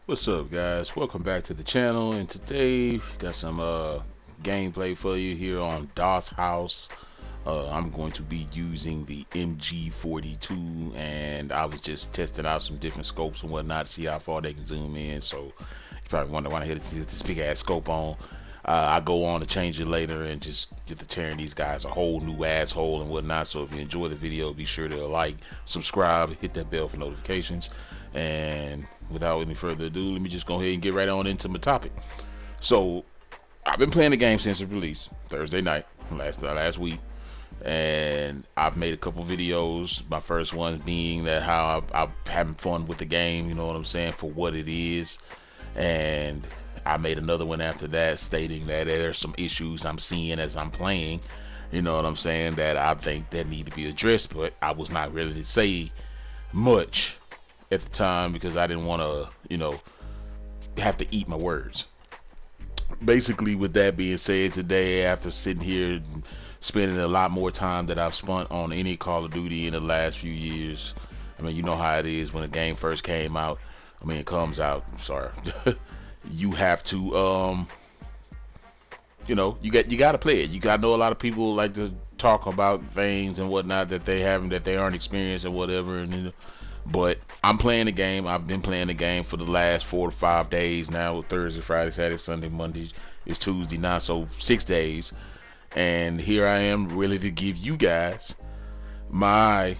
What's up, guys? Welcome back to the channel, and today got some gameplay for you here on DOS House. I'm going to be using the MG42, and I was just testing out some different scopes and whatnot, see how far they can zoom in. So you probably wonder why I hit this big ass scope on. I go on to change it later and just get to tearing these guys a whole new asshole and whatnot. So if you enjoy the video, be sure to like, subscribe, hit that bell for notifications. And without any further ado, let me just go ahead and get right on into my topic. So I've been playing the game since its release, Thursday night, last week, and I've made a couple videos. My first one being that how I'm having fun with the game, you know what I'm saying, for what it is. And I made another one after that stating that there's some issues I'm seeing as I'm playing, you know what I'm saying, that I think that need to be addressed, but I was not ready to say much at the time because I didn't want to, have to eat my words. Basically, with that being said, today, after sitting here and spending a lot more time that I've spent on any Call of Duty in the last few years, I mean, you know how it is when a game first came out. I mean, it comes out, sorry. You have to, you got to play it. You got to know a lot of people like to talk about things and whatnot that they haven't, that they aren't experienced and whatever. And but I'm playing the game. I've been playing the game for the last 4 to 5 days now. Thursday, Friday, Saturday, Sunday, Monday. It's Tuesday now, so 6 days. And here I am, ready to give you guys my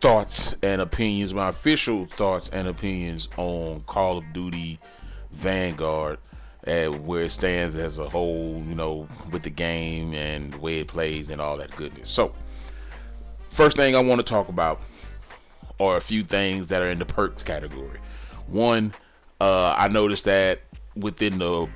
thoughts and opinions, my official thoughts and opinions on Call of Duty Vanguard, where it stands as a whole, with the game and the way it plays and all that goodness. So, first thing I want to talk about are a few things that are in the perks category. One, I noticed that within the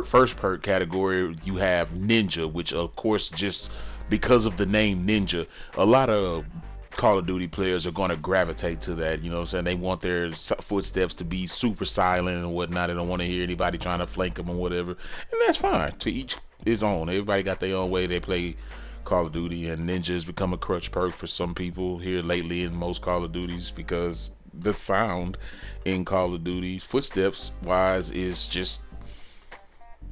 first perk category, you have Ninja, which of course, just because of the name Ninja, a lot of Call of Duty players are going to gravitate to that. You know what I'm saying? They want their footsteps to be super silent and whatnot. They don't want to hear anybody trying to flank them or whatever. And that's fine. To each his own. Everybody got their own way they play Call of Duty, and Ninja has become a crutch perk for some people here lately in most Call of Duties because the sound in Call of Duty, footsteps wise, is just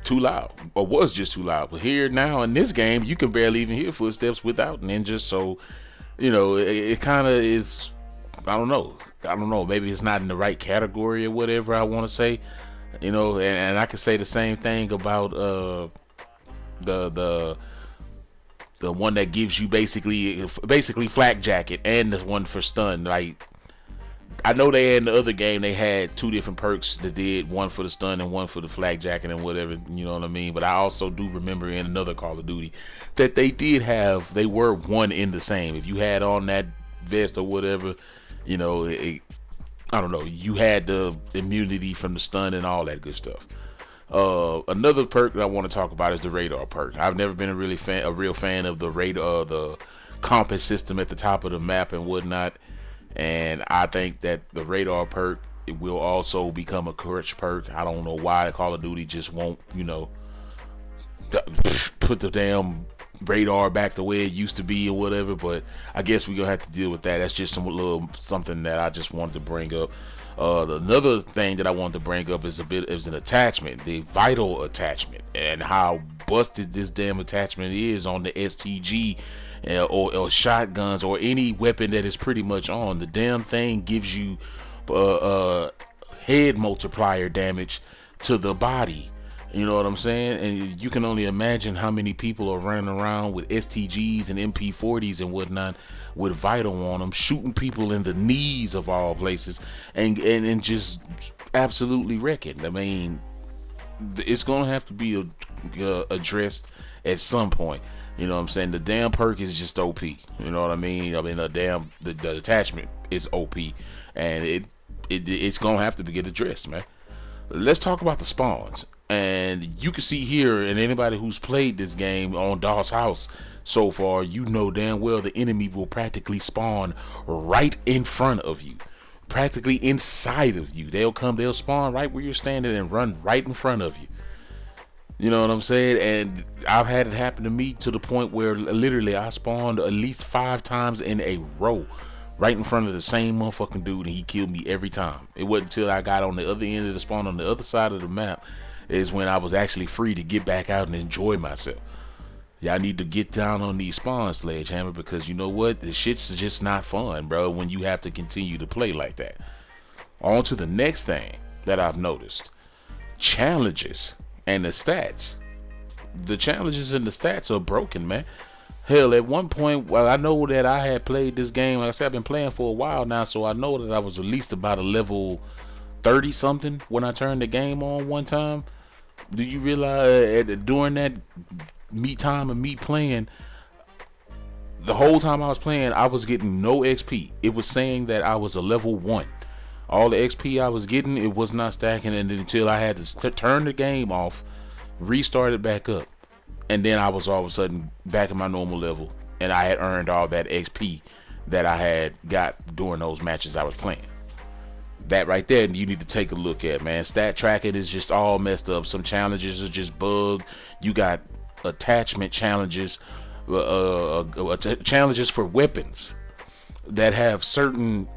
too loud, or was just too loud. But here now in this game, you can barely even hear footsteps without Ninja. So it kind of is, I don't know, maybe it's not in the right category or whatever I want to say, and I can say the same thing about the the one that gives you basically flak jacket, and the one for stun. Like, I know they had in the other game, they had two different perks that did one for the stun and one for the flak jacket and whatever, you know what I mean. But I also do remember in another Call of Duty that they were one in the same. If you had on that vest or whatever, I don't know, you had the immunity from the stun and all that good stuff. Another perk that I want to talk about is the radar perk. I've never been a real fan of the radar, the compass system at the top of the map and whatnot. And I think that the radar perk, it will also become a crutch perk. I don't know why Call of Duty just won't, put the damn radar back the way it used to be or whatever. But I guess we're gonna have to deal with that. That's just some little something that I just wanted to bring up. Another thing that I wanted to bring up is an attachment, the vital attachment, and how busted this damn attachment is on the STG, or shotguns, or any weapon that is pretty much on. The damn thing gives you head multiplier damage to the body. You know what I'm saying? And you can only imagine how many people are running around with STGs and MP40s and whatnot with Vital on them, shooting people in the knees of all places, and just absolutely wrecking. I mean, it's gonna have to be addressed at some point. You know what I'm saying? The damn perk is just OP. You know what I mean? I mean, the attachment is OP, and it's gonna have to get addressed, man. Let's talk about the spawns. And you can see here, and anybody who's played this game on DOS House so far, you know damn well the enemy will practically spawn right in front of you, practically inside of you. They'll spawn right where you're standing and run right in front of you. You know what I'm saying? And I've had it happen to me to the point where literally I spawned at least 5 times in a row right in front of the same motherfucking dude, and he killed me every time. It wasn't until I got on the other end of the spawn on the other side of the map is when I was actually free to get back out and enjoy myself. Y'all need to get down on these spawns, Sledgehammer, because you know what? The shit's just not fun, bro, when you have to continue to play like that. On to the next thing that I've noticed. Challenges and the stats. The challenges and the stats are broken, man. Hell, at one point, well, I know that I had played this game. Like I said, I've been playing for a while now, so I know that I was at least about a level 30 something when I turned the game on one time. Do you realize during that time of me playing, the whole time I was playing, I was getting no XP. It was saying that I was a level 1. All the XP I was getting, it was not stacking, and until I had to turn the game off, restart it back up, and then I was all of a sudden back at my normal level, and I had earned all that XP that I had got during those matches I was playing. That right there, you need to take a look at, man. Stat tracking is just all messed up. Some challenges are just bugged. You got attachment challenges, challenges for weapons that have certain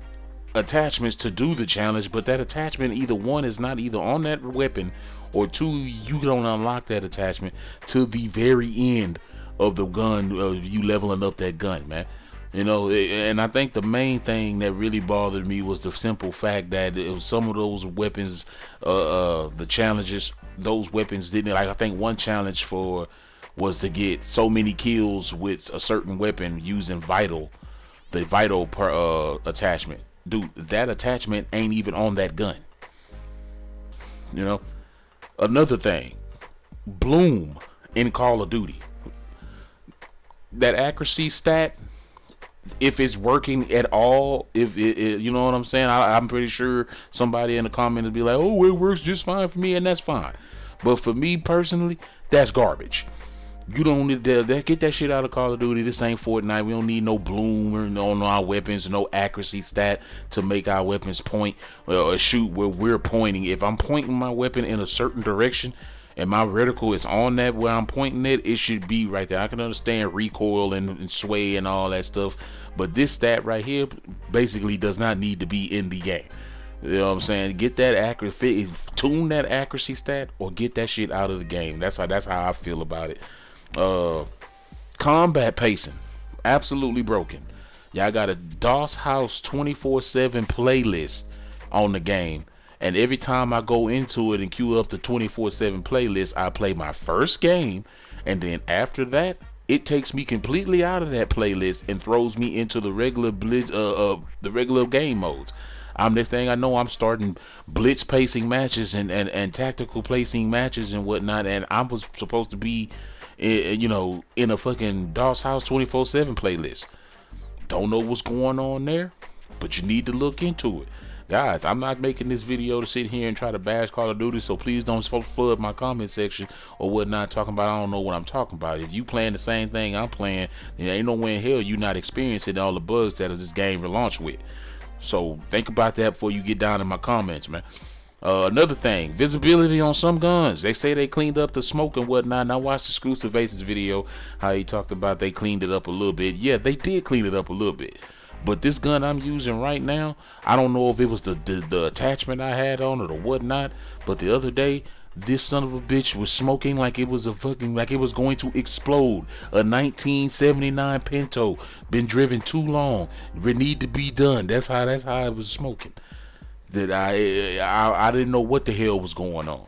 attachments to do the challenge, but that attachment, either one, is not either on that weapon, or two, you don't unlock that attachment to the very end of the gun, you leveling up that gun, man. You know, and I think the main thing that really bothered me was the simple fact that it was some of those weapons, the challenges, those weapons didn't, like, I think one challenge was to get so many kills with a certain weapon using the vital attachment. Dude, that attachment ain't even on that gun. You know, another thing, Bloom in Call of Duty, that accuracy stat, if it's working at all, if it, you know what I'm saying, I'm pretty sure somebody in the comment will be like, oh, it works just fine for me, and that's fine. But for me personally, that's garbage. You don't need to get that shit out of Call of Duty. This ain't Fortnite. We don't need no bloom or on our weapons, no accuracy stat to make our weapons point or shoot where we're pointing. If I'm pointing my weapon in a certain direction and my reticle is on that where I'm pointing it should be right there. I can understand recoil and sway and all that stuff, but this stat right here basically does not need to be in the game. You know what I'm saying? Get that accuracy, tune that accuracy stat, or get that shit out of the game. That's how I feel about it. Combat pacing, absolutely broken. Y'all got a DOS House 24/7 playlist on the game, and every time I go into it and queue up the 24/7 playlist, I play my first game, and then after that, it takes me completely out of that playlist and throws me into the regular game modes. Next thing I know, I'm starting blitz pacing matches and tactical placing matches and whatnot, and I was supposed to be, you know, in a fucking DOS House 24/7 playlist. Don't know what's going on there, but you need to look into it. Guys, I'm not making this video to sit here and try to bash Call of Duty, so please don't flood my comment section or whatnot talking about I don't know what I'm talking about. If you playing the same thing I'm playing, then ain't no way in hell you not experiencing all the bugs that this game relaunched with. So think about that before you get down in my comments, man. Another thing, visibility on some guns. They say they cleaned up the smoke and whatnot. And I watched Exclusive Ace's video, how he talked about they cleaned it up a little bit. Yeah, they did clean it up a little bit. But this gun I'm using right now, I don't know if it was the attachment I had on it or whatnot, but the other day, this son of a bitch was smoking like it was like it was going to explode. A 1979 Pinto, been driven too long, it need to be done. That's how it was smoking. That I didn't know what the hell was going on.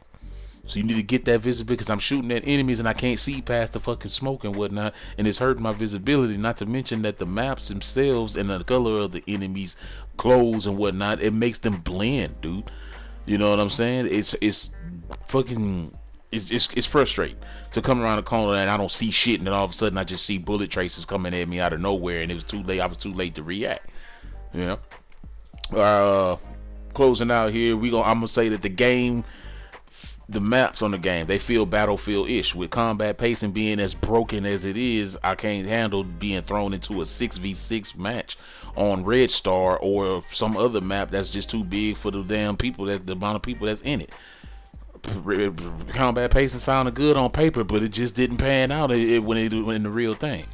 So you need to get that visibility, because I'm shooting at enemies and I can't see past the fucking smoke and whatnot, and it's hurting my visibility. Not to mention that the maps themselves and the color of the enemies' clothes and whatnot, it makes them blend, dude. You know what I'm saying? It's fucking, it's frustrating to come around the corner and I don't see shit, and then all of a sudden I just see bullet traces coming at me out of nowhere, and it was too late. I was too late to react. You know. Closing out here, I'm gonna say that the maps on the game, they feel Battlefield-ish. With combat pacing being as broken as it is, I can't handle being thrown into a 6v6 match on Red Star or some other map that's just too big for the damn people, the amount of people that's in it. Combat pacing sounded good on paper, but it just didn't pan out when in the real thing.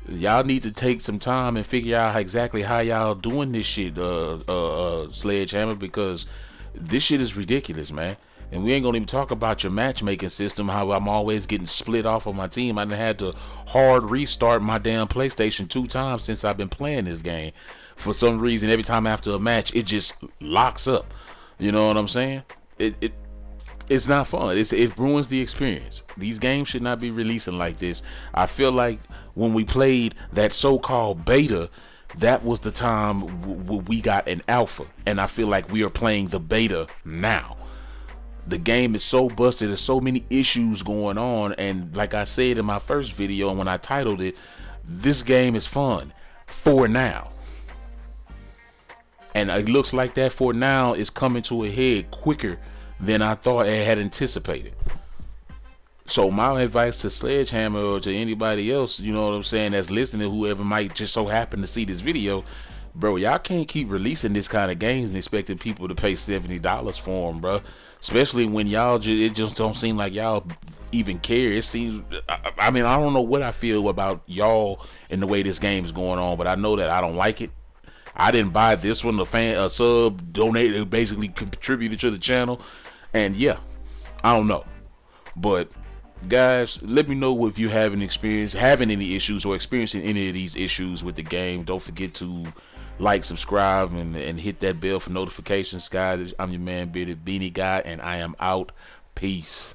Y'all need to take some time and figure out exactly how y'all doing this shit, Sledgehammer, because this shit is ridiculous, man. And we ain't gonna even talk about your matchmaking system, how I'm always getting split off of my team. I done had to hard restart my damn PlayStation 2 times since I've been playing this game. For some reason, every time after a match, it just locks up. You know what I'm saying? It's not fun. It ruins the experience. These games should not be releasing like this. I feel like when we played that so-called beta, that was the time we got an alpha, and I feel like we are playing the beta now. The game is so busted. There's so many issues going on, and like I said in my first video, and when I titled it, this game is fun for now. And it looks like that for now is coming to a head quicker than I thought I had anticipated. So my advice to Sledgehammer or to anybody else, you know what I'm saying, that's listening, whoever might just so happen to see this video, bro, y'all can't keep releasing this kind of games and expecting people to pay $70 for them, bro. Especially when y'all it just don't seem like y'all even care. It seems, I mean, I don't know what I feel about y'all and the way this game is going on, but I know that I don't like it. I didn't buy this one. A sub donated, basically contributed to the channel, and yeah, I don't know. But guys, let me know if you have having any issues or experiencing any of these issues with the game. Don't forget to like, subscribe, and hit that bell for notifications, guys. I'm your man, Bearded Beanie Guy, and I am out. Peace.